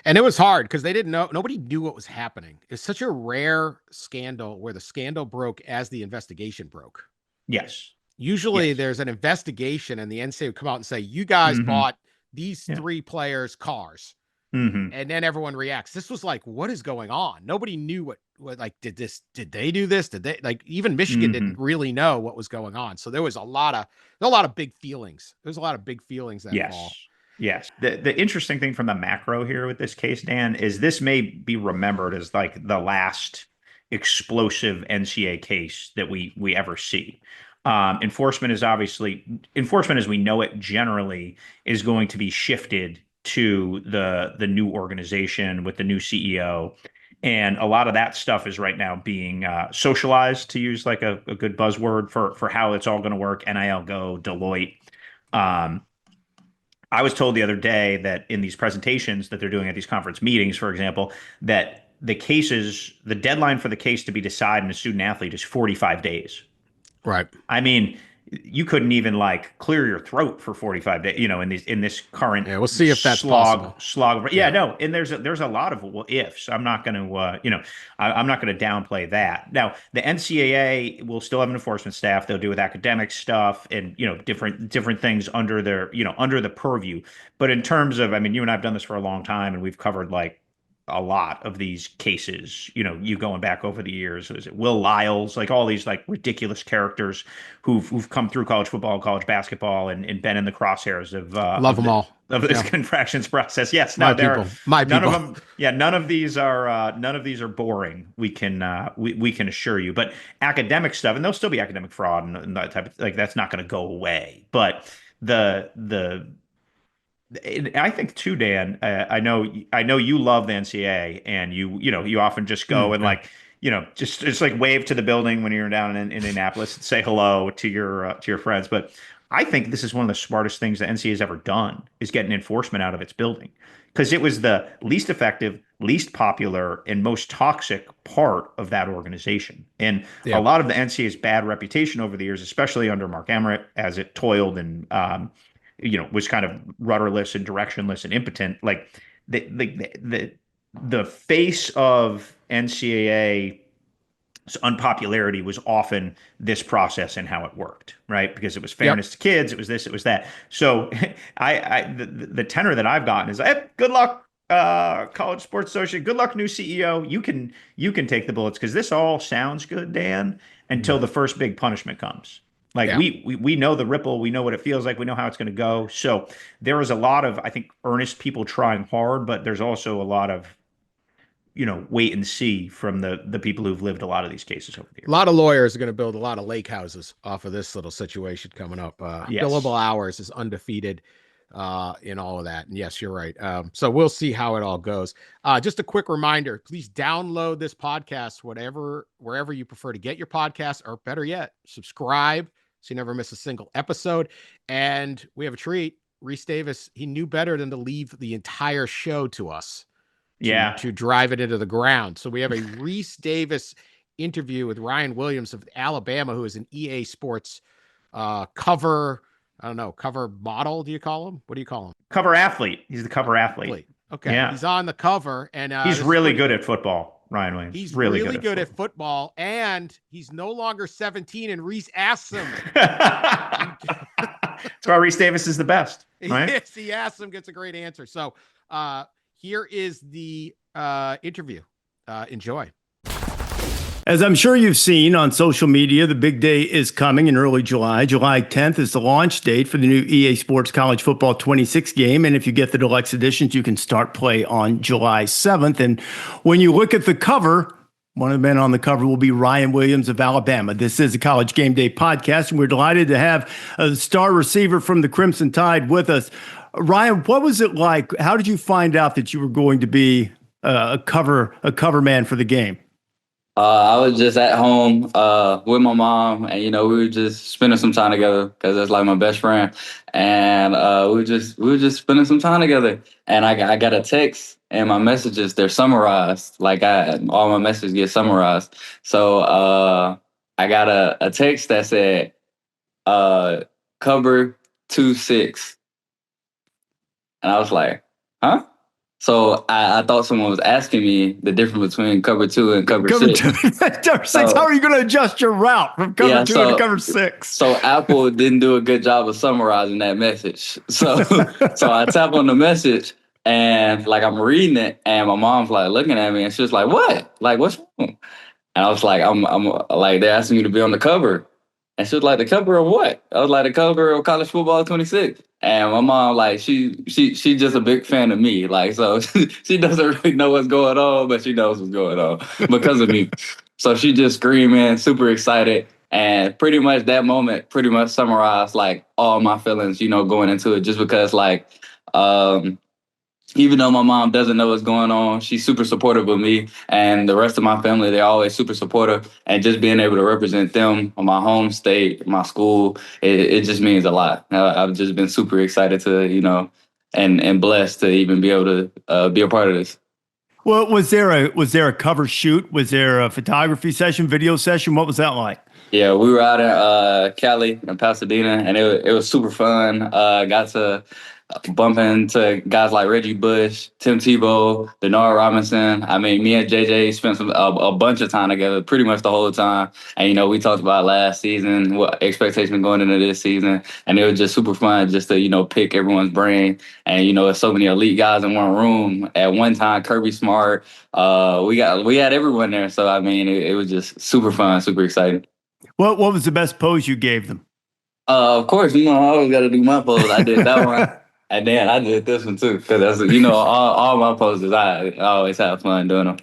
And it was hard because they didn't know. Nobody knew what was happening. It's such a rare scandal where the scandal broke as the investigation broke. Yes. Usually there's an investigation and the NCAA would come out and say, you guys bought these 3 players cars. And then everyone reacts. This was like, what is going on? Nobody knew what like, did they do this? Did they, like, even Michigan didn't really know what was going on. So there was a lot of big feelings. There's a lot of big feelings that fall. Yes. The interesting thing from the macro here with this case, Dan, is this may be remembered as like the last explosive NCAA case that we ever see. Enforcement as we know it generally is going to be shifted to the new organization with the new CEO. And a lot of that stuff is right now being socialized, to use like a good buzzword for how it's all going to work. NIL Go, Deloitte. I was told the other day that in these presentations that they're doing at these conference meetings, for example, that the deadline for the case to be decided in a student athlete is 45 days. Right. I mean, you couldn't even like clear your throat for 45 days, in this current Yeah, we'll see if that's possible. slog. Yeah, Yeah. no, and there's a lot of what ifs. I'm not going to, I'm not going to downplay that. Now, the NCAA will still have an enforcement staff. They'll do with academic stuff and, different things under their, under the purview. But in terms of, I mean, you and I have done this for a long time, and we've covered like a lot of these cases, you going back over the years. Was it Will Lyles, like all these like ridiculous characters who've come through college football, college basketball, and been in the crosshairs Love them all. of this Yeah. contractions process. Yes, My no, there people. are My none people. of them. Yeah, none of these are boring. We can assure you. But academic stuff, and there'll still be academic fraud and that type of like that's not going to go away. But the I think too, Dan. I know you love the NCAA, and you often just go and Yeah. like just like wave to the building when you're down in Indianapolis and say hello to your friends. But I think this is one of the smartest things the NCAA has ever done is getting enforcement out of its building because it was the least effective, least popular, and most toxic part of that organization. And a Yeah. lot of the NCAA's bad reputation over the years, especially under Mark Emmert, as it toiled and was kind of rudderless and directionless and impotent. Like the face of NCAA's unpopularity was often this process and how it worked, right? Because it was Yep. fairness to kids, it was this, it was that. So the tenor that I've gotten is, hey, good luck, College Sports Association. Good luck, new CEO. You can take the bullets because this all sounds good, Dan, until the first big punishment comes. Like Yeah. we know the ripple, we know what it feels like, we know how it's going to go. So there is a lot of, I think, earnest people trying hard, but there's also a lot of, wait and see from the people who've lived a lot of these cases over the A years. lot of lawyers are going to build a lot of lake houses off of this little situation coming up. Yes. Billable hours is undefeated in all of that. And yes, you're right. So we'll see how it all goes. Just a quick reminder, please download this podcast, wherever you prefer to get your podcast, or better yet, subscribe so you never miss a single episode. And we have a treat. Reese Davis, he knew better than to leave the entire show to us. To drive it into the ground. So we have a Reese Davis interview with Ryan Williams of Alabama, who is an EA Sports cover model. Do you call him? What do you call him? Cover athlete. He's the cover athlete. Okay. Yeah. He's on the cover, and he's really good at football, Ryan Williams. He's really good at football, and he's no longer 17, and Reese asks him. That's why Reese Davis is the best, right? Yes, he asks him, gets a great answer. So here is the interview. Enjoy. As I'm sure you've seen on social media, the big day is coming in early July. July 10th is the launch date for the new EA Sports College Football 26 game. And if you get the deluxe editions, you can start play on July 7th. And when you look at the cover, one of the men on the cover will be Ryan Williams of Alabama. This is a College Game Day podcast, and we're delighted to have a star receiver from the Crimson Tide with us. Ryan, what was it like? How did you find out that you were going to be a cover man for the game? I was just at home with my mom, and we were just spending some time together because that's like my best friend. And we were just spending some time together. And I got a text, and my messages, they're summarized. Like all my messages get summarized. So I got a text that said cover 2-6, and I was like, huh? So I thought someone was asking me the difference between cover 2 and cover 6. Cover 6. How are you going to adjust your route from cover 2 to cover 6? So Apple didn't do a good job of summarizing that message. So I tap on the message, and like I'm reading it, and my mom's like looking at me, and she was like, "What? Like, what's wrong?" And I was like, "I'm like, they're asking you to be on the cover." And she was like, "The cover of what?" I was like, "The cover of College Football 26. And my mom, like, she's just a big fan of me. Like, so she doesn't really know what's going on, but she knows what's going on because of me. So she just screaming, super excited. And pretty much that moment pretty much summarized, like, all my feelings, going into it. Just because, like, even though my mom doesn't know what's going on, she's super supportive of me, and the rest of my family, they're always super supportive. And just being able to represent them on my home state, my school, it just means a lot. I've just been super excited to, and blessed to even be able to be a part of this. Well, was there a cover shoot? Was there a photography session, video session? What was that like? Yeah, we were out in Cali and Pasadena, and it was super fun. Got to bump into guys like Reggie Bush, Tim Tebow, Denard Robinson. I mean, me and JJ spent a bunch of time together, pretty much the whole time. And we talked about last season, what expectations going into this season, and it was just super fun just to pick everyone's brain. And there's so many elite guys in one room at one time. Kirby Smart, we had everyone there. So I mean, it was just super fun, super exciting. What was the best pose you gave them? Of course, I always got to do my pose. I did that one, and then I did this one too, because that's all my poses. I always have fun doing them.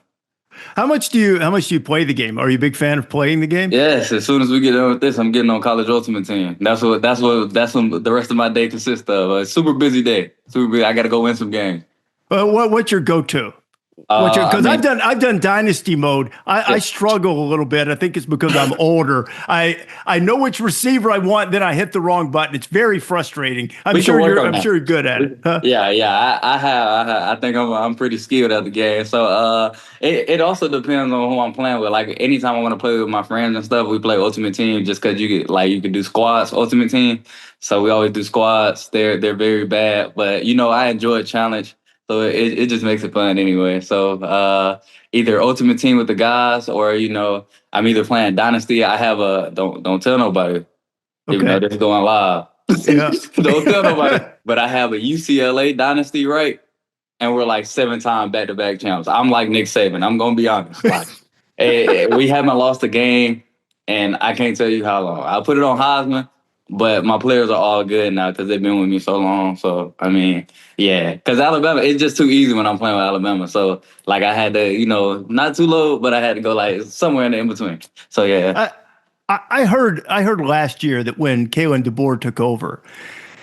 How much do you play the game? Are you a big fan of playing the game? Yes. As soon as we get done with this, I'm getting on College Ultimate Team. That's what the rest of my day consists of. A super busy day. Super busy. I got to go win some games. What's your go-to? Because I've done dynasty mode. I struggle a little bit. I think it's because I'm older. I know which receiver I want, then I hit the wrong button. It's very frustrating. I'm sure you're good at it. Huh? Yeah. I think I'm pretty skilled at the game. So it also depends on who I'm playing with. Like anytime I want to play with my friends and stuff, we play Ultimate Team just because you can do squads Ultimate Team. So we always do squads. They're very bad, but I enjoy a challenge. So it just makes it fun anyway. So either Ultimate Team with the guys, or I'm either playing Dynasty. I have a don't tell nobody, even though this is going live. Yeah. Don't tell nobody. But I have a UCLA Dynasty, right? And we're like 7-time back-to-back champs. I'm like Nick Saban. I'm gonna be honest. Like, we haven't lost a game, and I can't tell you how long. I put it on Heisman. But my players are all good now because they've been with me so long. So, I mean, yeah. Because Alabama, it's just too easy when I'm playing with Alabama. So, I had to, not too low, but I had to go, somewhere in the in-between. So, yeah. I heard last year that when Kalen DeBoer took over,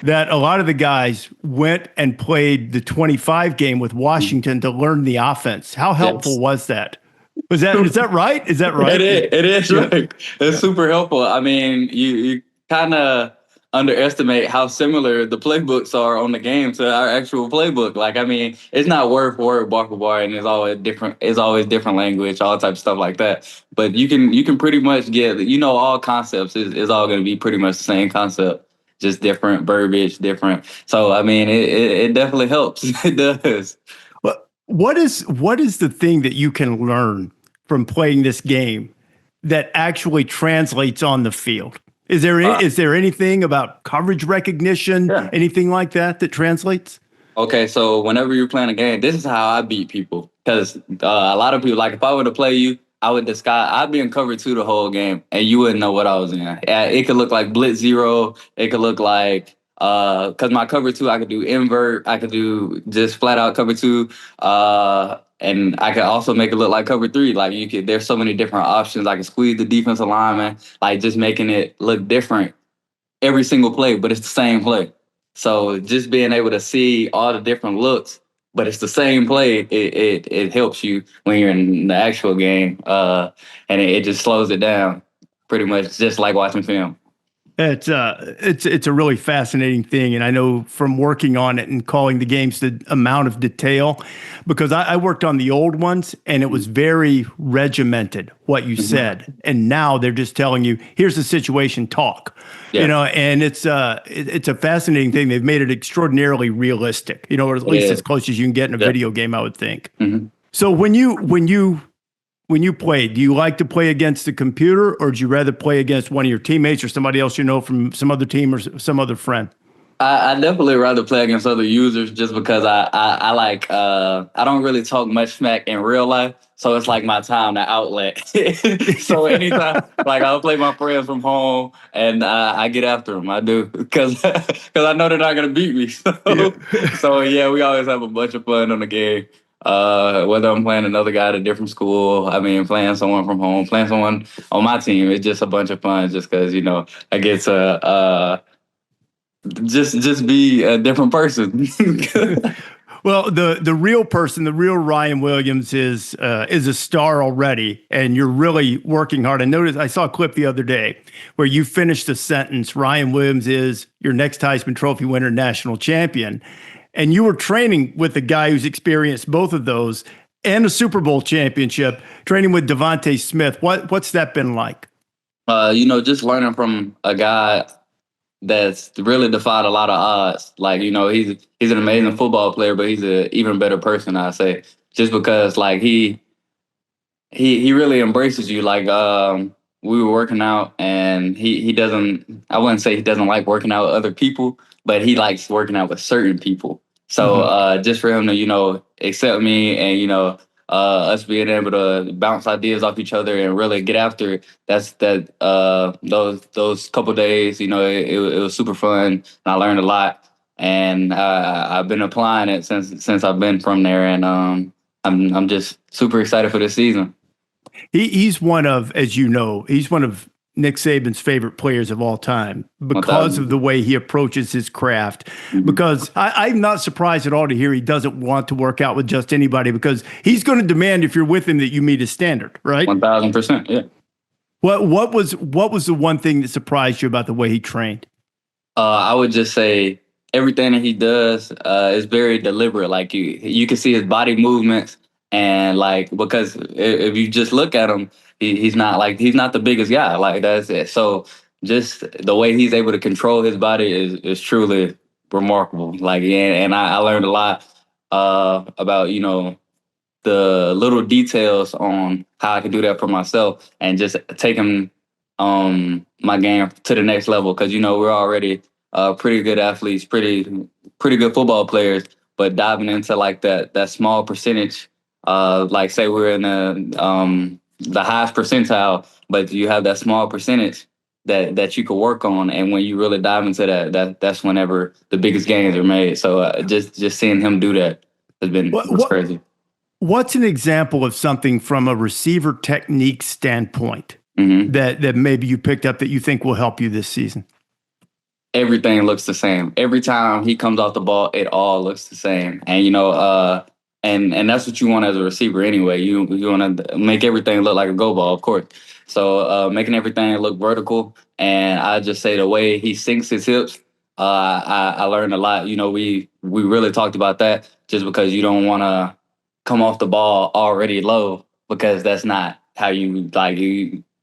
that a lot of the guys went and played the 25 game with Washington to learn the offense. How helpful was that? Is that right? Is that right? It is right. It's super helpful. I mean, you kind of underestimate how similar the playbooks are on the game to our actual playbook. It's not word for word, bar for bar, and it's always different language, all types of stuff like that. But you can pretty much get, all concepts is all going to be pretty much the same concept, just different verbiage, different. So, I mean, it definitely helps. It does. Well, what is the thing that you can learn from playing this game that actually translates on the field? Is there anything about coverage recognition, anything like that translates? Okay, so whenever you're playing a game, this is how I beat people. Because a lot of people, if I were to play you, I would I'd be in cover 2 the whole game, and you wouldn't know what I was in. It could look like blitz 0. It could look like, because my cover 2, I could do invert. I could do just flat out cover 2. And I could also make it look like cover 3. There's so many different options. I can squeeze the defensive lineman, just making it look different every single play, but it's the same play. So just being able to see all the different looks, but it's the same play, it helps you when you're in the actual game. And it just slows it down pretty much just like watching film. It's a really fascinating thing, and I know from working on it and calling the games the amount of detail, because I worked on the old ones and it was very regimented what you said, and now they're just telling you, here's the situation, talk. And it's a fascinating thing. They've made it extraordinarily realistic, or at least as close as you can get in a video game, I would think. So when you play, do you like to play against the computer, or do you rather play against one of your teammates or somebody else from some other team or some other friend? I definitely rather play against other users just because I don't really talk much smack in real life. So it's like my time to outlet. So anytime, I'll play my friends from home and I get after them. I do because I know they're not going to beat me. So yeah, we always have a bunch of fun on the game. Whether I'm playing another guy at a different school, playing someone from home, playing someone on my team, it's just a bunch of fun just because, I get to just be a different person. Well, the real person, the real Ryan Williams is a star already, and you're really working hard. I saw a clip the other day where you finished the sentence, Ryan Williams is your next Heisman Trophy winner, national champion. And you were training with a guy who's experienced both of those and a Super Bowl championship, training with DeVonta Smith. What's that been like? Just learning from a guy that's really defied a lot of odds. Like, he's an amazing football player, but he's an even better person, I say. Just because like he really embraces you. Like we were working out and he doesn't, I wouldn't say he doesn't like working out with other people, but he likes working out with certain people. So just for him to, accept me and, us being able to bounce ideas off each other and really get after it, those couple days, it was super fun and I learned a lot. And I've been applying it since I've been from there, and I'm just super excited for this season. He's one of, as you know, he's one of Nick Saban's favorite players of all time because of the way he approaches his craft. Because I'm not surprised at all to hear he doesn't want to work out with just anybody, because he's going to demand, if you're with him, that you meet his standard, right? 1,000%, yeah. What was the one thing that surprised you about the way he trained? I would just say everything that he does is very deliberate. Like you can see his body movements, and like, because if you just look at him, he's not the biggest guy. Like, that's it. So just the way he's able to control his body is truly remarkable. Like, and I learned a lot about the little details on how I can do that for myself and just taking my game to the next level. Because we're already pretty good athletes, pretty good football players, but diving into like that small percentage, like say we're in the highest percentile, but you have that small percentage that you could work on, and when you really dive into that's whenever the biggest gains are made. So just seeing him do that has been crazy. What's an example of something from a receiver technique standpoint that maybe you picked up that you think will help you this season? Everything looks the same. Every time he comes off the ball, it all looks the same. And, and that's what you want as a receiver anyway. You want to make everything look like a go ball, of course. So making everything look vertical. And I just say the way he sinks his hips, I learned a lot. We really talked about that, just because you don't want to come off the ball already low, because that's not how you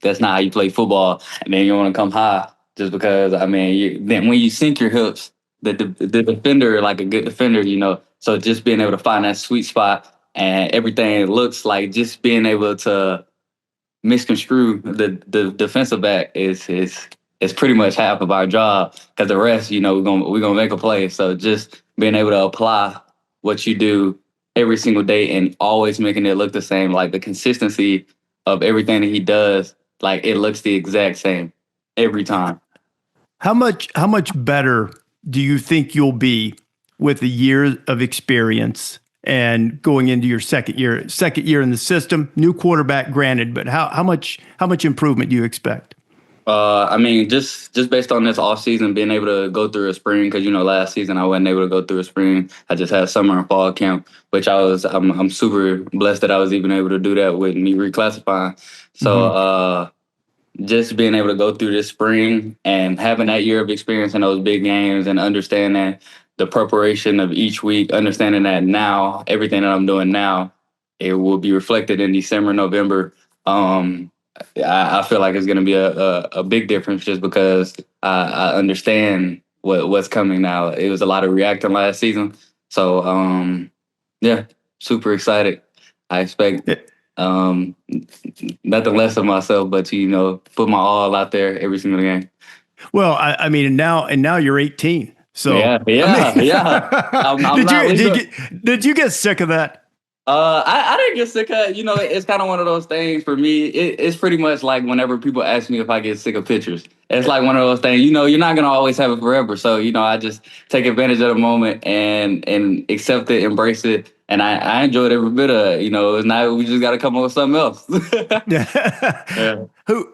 that's not how you play football. And then you want to come high, just because then when you sink your hips, the defender, like a good defender, so just being able to find that sweet spot, and everything looks like just being able to misconstrue the defensive back is pretty much half of our job, because the rest, we're gonna make a play. So just being able to apply what you do every single day and always making it look the same, like the consistency of everything that he does, like it looks the exact same every time. How much better do you think you'll be with a year of experience and going into your second year in the system? New quarterback, granted, but how much improvement do you expect? Just based on this off season, being able to go through a spring, because last season I wasn't able to go through a spring. I just had summer and fall camp, which I'm super blessed that I was even able to do that with me reclassifying. So just being able to go through this spring and having that year of experience in those big games, and understanding the preparation of each week, understanding that now everything that I'm doing now, it will be reflected in December, November. I feel like it's going to be a big difference, just because I understand what's coming now. It was a lot of reacting last season. So, super excited. I expect nothing less of myself, but to, put my all out there every single game. Well, and now you're 18. So yeah. Did you get sick of that? I didn't get sick of it. It's kind of one of those things for me. It's pretty much like whenever people ask me if I get sick of pictures, it's like one of those things, you're not going to always have it forever. So, I just take advantage of the moment and accept it, embrace it. And I enjoyed every bit of it. It's not, we just got to come up with something else. Yeah.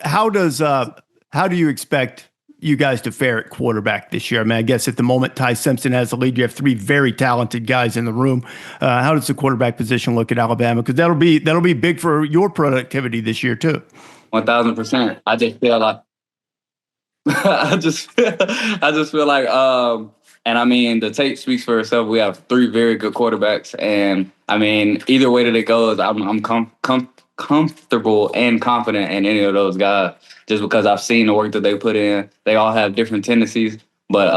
How do you expect you guys to fare at quarterback this year? I guess at the moment Ty Simpson has the lead. You have three very talented guys in the room. How does the quarterback position look at Alabama? Because that'll be big for your productivity this year too. 1,000%. I just feel like I just feel like and the tape speaks for itself. We have three very good quarterbacks, and either way that it goes, I'm comfortable and confident in any of those guys just because I've seen the work that they put in. They all have different tendencies. But,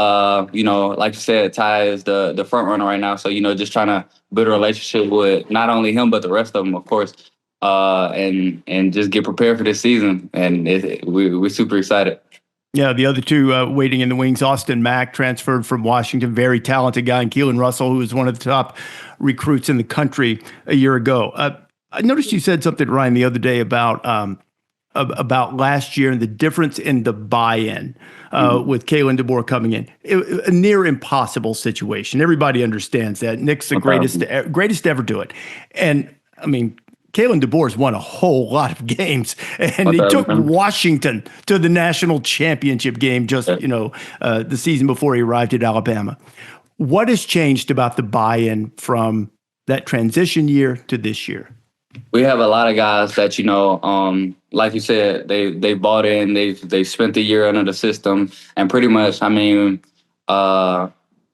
like you said, Ty is the front runner right now. So, just trying to build a relationship with not only him, but the rest of them, of course, and just get prepared for this season. And we're super excited. Yeah, the other two waiting in the wings, Austin Mack, transferred from Washington, very talented guy, and Keelan Russell, who was one of the top recruits in the country a year ago. I noticed you said something, Ryan, the other day about last year and the difference in the buy-in with Kalen DeBoer coming in. A near impossible situation. Everybody understands that. Nick's the greatest to ever do it. And, I mean, Kalen DeBoer's won a whole lot of games, and he took Washington to the national championship game just, the season before he arrived at Alabama. What has changed about the buy-in from that transition year to this year? We have a lot of guys that, like you said, they bought in, they spent the year under the system, and pretty much,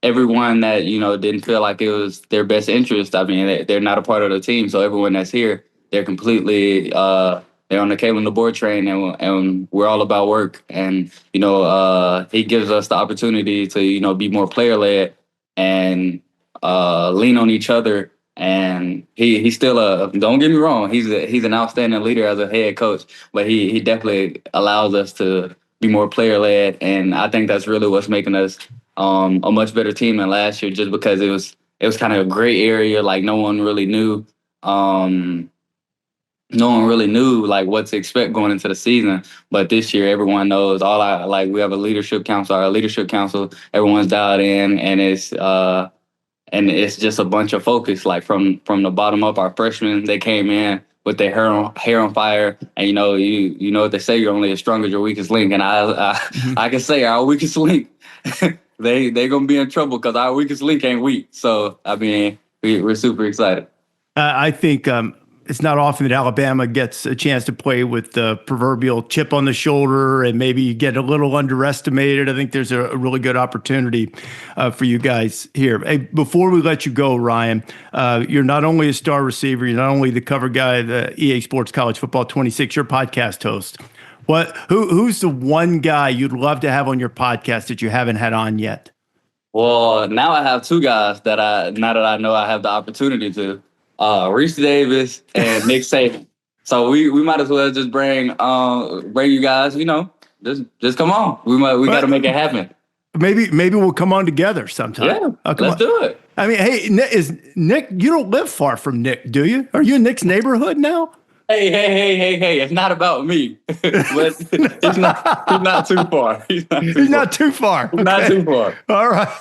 everyone that, didn't feel like it was their best interest, they're not a part of the team. So everyone that's here, they're completely, they're on the Kalen DeBoer train, and we're all about work. And, he gives us the opportunity to, be more player-led and lean on each other. And he's still don't get me wrong, he's an outstanding leader as a head coach, but he definitely allows us to be more player-led. And I think that's really what's making us a much better team than last year, just because it was kind of a gray area. Like no one really knew like what to expect going into the season. But this year, everyone knows. We have a leadership council. Our leadership council, everyone's dialed in, and it's just a bunch of focus. Like from the bottom up, our freshmen, they came in with their hair on fire, and you know what they say, you're only as strong as your weakest link. And I can say our weakest link, they gonna be in trouble because our weakest link ain't weak. So we're super excited. I think it's not often that Alabama gets a chance to play with the proverbial chip on the shoulder and maybe get a little underestimated. I think there's a really good opportunity for you guys here. Hey, before we let you go, Ryan, you're not only a star receiver, you're not only the cover guy of the EA Sports College Football 26, you're a podcast host. Who's the one guy you'd love to have on your podcast that you haven't had on yet? Well, now I have two guys that now that I know I have the opportunity to. Reese Davis and Nick Saban. So we might as well just bring you guys, just come on. We got to make it happen. Maybe we'll come on together sometime. Yeah, let's do it. Hey, is Nick, you don't live far from Nick, do you? Are you in Nick's neighborhood now? Hey, it's not about me. But he's not too far. He's not too far. Not too far. All right.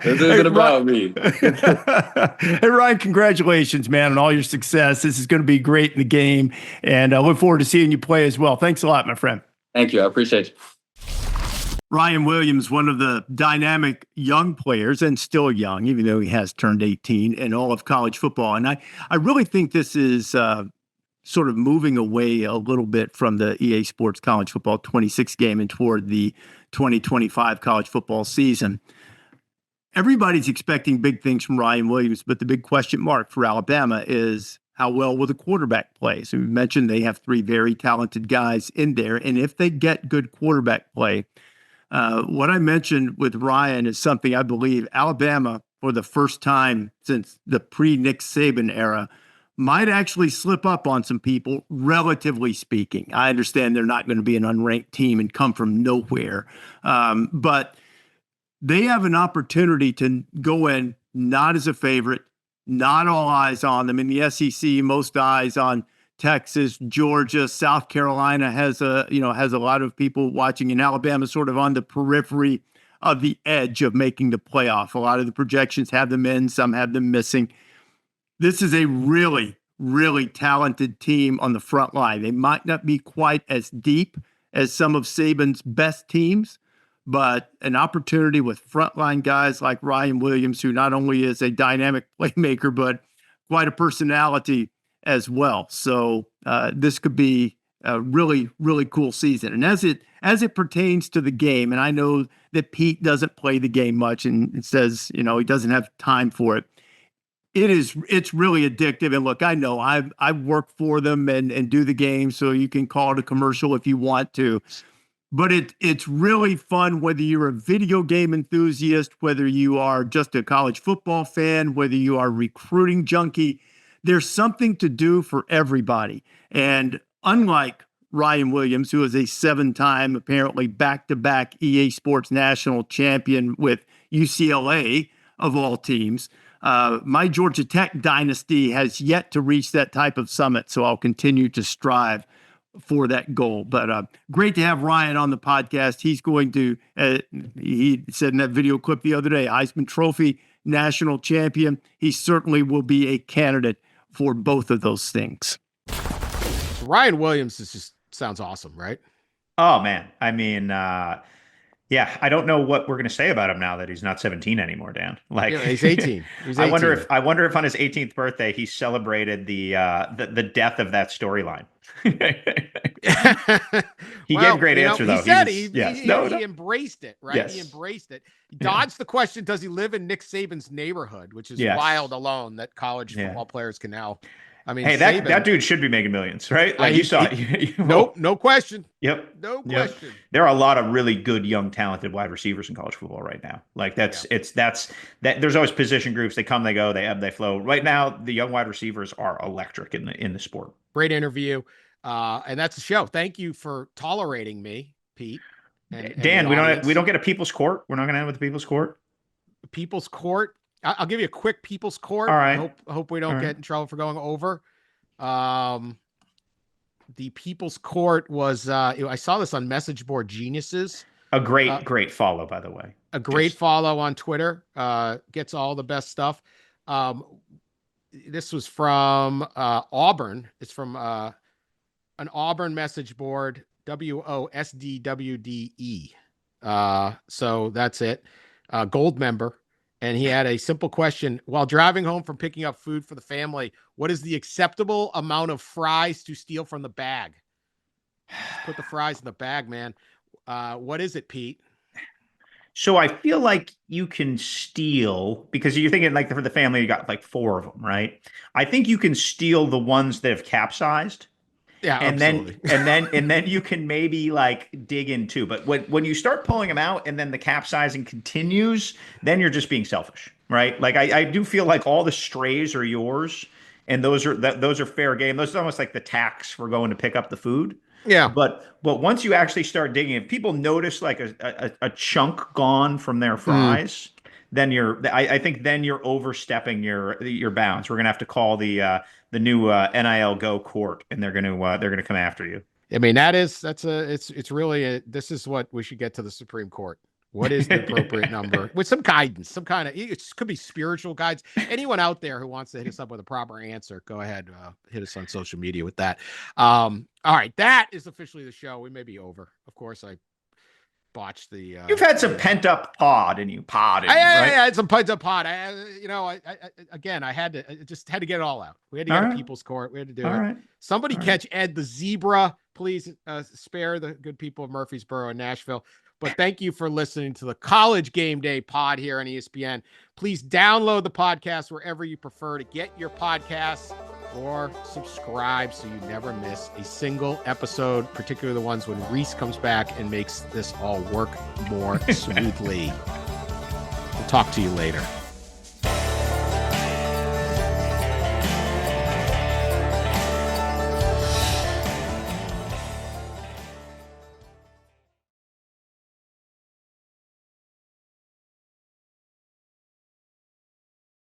This isn't about me. Hey, Ryan, congratulations, man, on all your success. This is going to be great in the game, and I look forward to seeing you play as well. Thanks a lot, my friend. Thank you. I appreciate you. Ryan Williams, one of the dynamic young players, and still young, even though he has turned 18, in all of college football. And I really think this is sort of moving away a little bit from the EA Sports College Football 26 game and toward the 2025 college football season. Everybody's expecting big things from Ryan Williams, but the big question mark for Alabama is how well will the quarterback play? So we mentioned they have three very talented guys in there, and if they get good quarterback play, what I mentioned with Ryan is something I believe Alabama, for the first time since the pre-Nick Saban era, might actually slip up on some people, relatively speaking. I understand they're not going to be an unranked team and come from nowhere, but they have an opportunity to go in not as a favorite, not all eyes on them. In the SEC, most eyes on Texas, Georgia, South Carolina has a lot of people watching, and Alabama sort of on the periphery of the edge of making the playoff. A lot of the projections have them in, some have them missing. This is a really, really talented team on the front line. They might not be quite as deep as some of Saban's best teams, but an opportunity with frontline guys like Ryan Williams, who not only is a dynamic playmaker, but quite a personality as well. So this could be a really, really cool season. And as it pertains to the game, and I know that Pete doesn't play the game much and says, he doesn't have time for it. It's really addictive. And look, I know I've worked for them and do the game, so you can call it a commercial if you want to. But it's really fun, whether you're a video game enthusiast, whether you are just a college football fan, whether you are a recruiting junkie. There's something to do for everybody. And unlike Ryan Williams, who is a 7-time, apparently back-to-back EA Sports national champion with UCLA, of all teams, my Georgia Tech dynasty has yet to reach that type of summit, so I'll continue to strive for that goal. But great to have Ryan on the podcast. He's going to, he said in that video clip the other day, Heisman Trophy national champion. He certainly will be a candidate for both of those things. Ryan Williams sounds awesome, right? Oh, man. I mean, yeah, I don't know what we're going to say about him now that he's not 17 anymore, Dan. Like, yeah, he's 18. He's 18. I wonder if on his 18th birthday he celebrated the death of that storyline. He gave a great answer, though. He said he embraced it, right? Yes. He embraced it. He dodged the question, does he live in Nick Saban's neighborhood, which is wild alone that college football players can now. I mean, hey, that dude should be making millions, right? Like, you saw it. Nope, no question. Yep. No question. There are a lot of really good, young, talented wide receivers in college football right now. Like that's there's always position groups. They come, they go, they ebb, they flow. Right now, the young wide receivers are electric in the sport. Great interview. And that's the show. Thank you for tolerating me, Pete. And Dan, we don't get a People's Court. We're not going to end with the People's Court. People's Court. I'll give you a quick People's Court. All right. Hope we don't get in trouble for going over. The People's Court was I saw this on Message Board Geniuses. A great follow, by the way. A great follow on Twitter. Gets all the best stuff. This was from Auburn. It's from an Auburn message board, WOSDWDE. So that's it. Gold member. And he had a simple question. While driving home from picking up food for the family, what is the acceptable amount of fries to steal from the bag? Just put the fries in the bag, man. What is it, Pete? So I feel like you can steal, because you're thinking like for the family, you got like 4 of them, right? I think you can steal the ones that have capsized. Yeah, and absolutely. then you can maybe like dig in too. But when you start pulling them out and then the capsizing continues, then you're just being selfish, right? Like I do feel like all the strays are yours, and those are fair game. Those are almost like the tax for going to pick up the food. Yeah. But once you actually start digging, if people notice like a chunk gone from their fries, then I think then you're overstepping your bounds. We're gonna have to call the new NIL Go court, and they're gonna come after you. I mean, it's really this is what we should get to the Supreme Court. What is the appropriate number with some guidance, some kind of, it could be spiritual guides. Anyone out there who wants to hit us up with a proper answer, go ahead, hit us on social media with that. All right. That is officially the show. We may be over. Of course, I botched the, you've had some pent up pod in you, right? I had some pent up pod. I had to get it all out. We had to get a People's Court. We had to do it. Right. Somebody catch Ed the Zebra. Please spare the good people of Murfreesboro and Nashville. But thank you for listening to the College Game Day pod here on ESPN. Please download the podcast wherever you prefer to get your podcasts, or subscribe so you never miss a single episode, particularly the ones when Reese comes back and makes this all work more smoothly. We'll talk to you later.